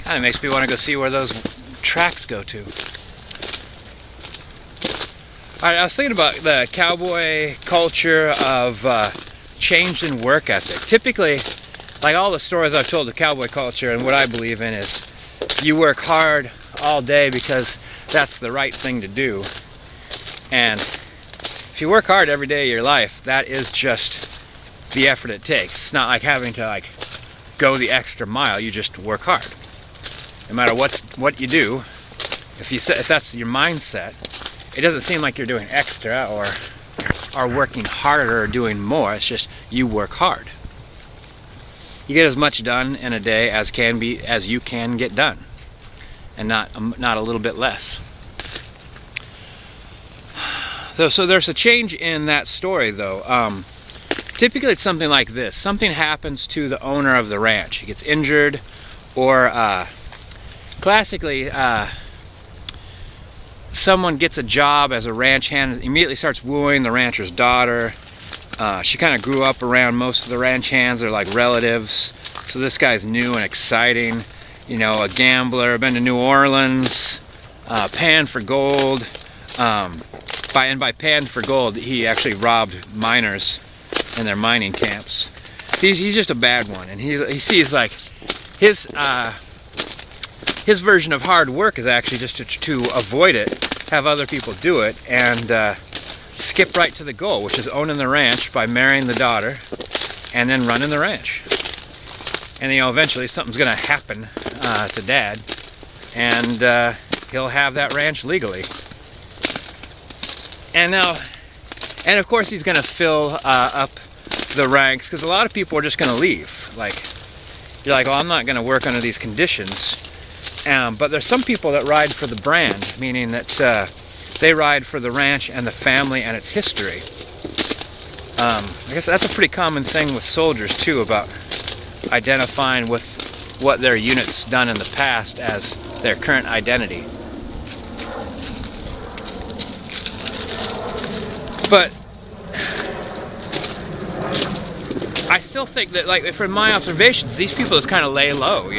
Kind of makes me want to go see where those tracks go to. Alright, I was thinking about the cowboy culture of change in work ethic. Typically, like all the stories I've told of cowboy culture and what I believe in is you work hard all day because that's the right thing to do. And if you work hard every day of your life, that is just the effort it takes. It's not like having to go the extra mile. You just work hard. No matter what you do, if that's your mindset, it doesn't seem like you're doing extra or working harder or doing more. It's just you work hard. You get as much done in a day as you can get done, and not a little bit less. So there's a change in that story, though. Typically, it's something like this: something happens to the owner of the ranch. He gets injured, or classically, someone gets a job as a ranch hand, immediately starts wooing the rancher's daughter. She kind of grew up around most of the ranch hands. They're like relatives. So this guy's new and exciting. You know, a gambler, been to New Orleans, panned for gold. By panned for gold, he actually robbed miners in their mining camps. He's just a bad one, and he sees like his version of hard work is actually just to avoid it, have other people do it, and skip right to the goal, which is owning the ranch by marrying the daughter and then running the ranch. And eventually something's going to happen to Dad, and he'll have that ranch legally. And of course he's going to fill up the ranks, because a lot of people are just going to leave. You're like, well, I'm not going to work under these conditions. But there's some people that ride for the brand, meaning that they ride for the ranch and the family and its history. I guess that's a pretty common thing with soldiers too, about identifying with what their unit's done in the past as their current identity. But I still think that, from my observations, these people just kind of lay low,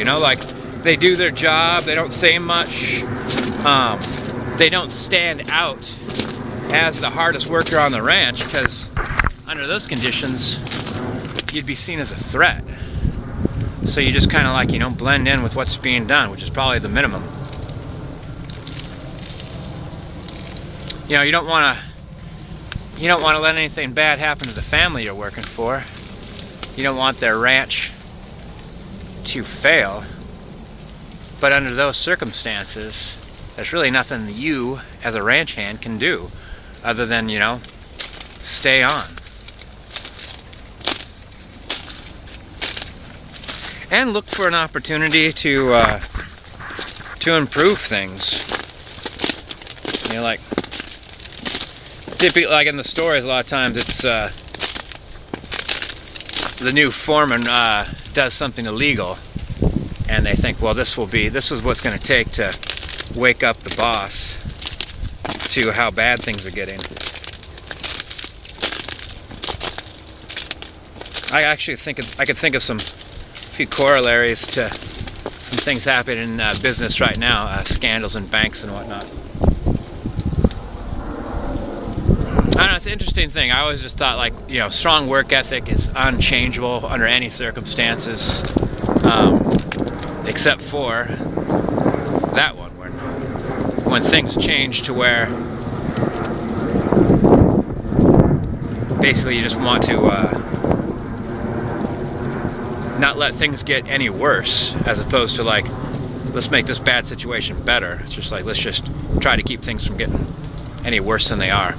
they do their job, they don't say much, they don't stand out as the hardest worker on the ranch, because under those conditions you'd be seen as a threat. So you just kind of blend in with what's being done, which is probably the minimum. You don't want to let anything bad happen to the family you're working for. You don't want their ranch to fail. But under those circumstances, there's really nothing you as a ranch hand can do other than, stay on. And look for an opportunity to improve things. Typically, in the stories, a lot of times it's the new foreman does something illegal, and they think, well, this is what's going to take to wake up the boss to how bad things are getting. I actually think I could think of a few corollaries to some things happening in business right now, scandals in banks and whatnot. I don't know, it's an interesting thing. I always just thought, strong work ethic is unchangeable under any circumstances, except for that one, when things change to where basically you just want to not let things get any worse, as opposed to let's make this bad situation better. It's just let's just try to keep things from getting any worse than they are.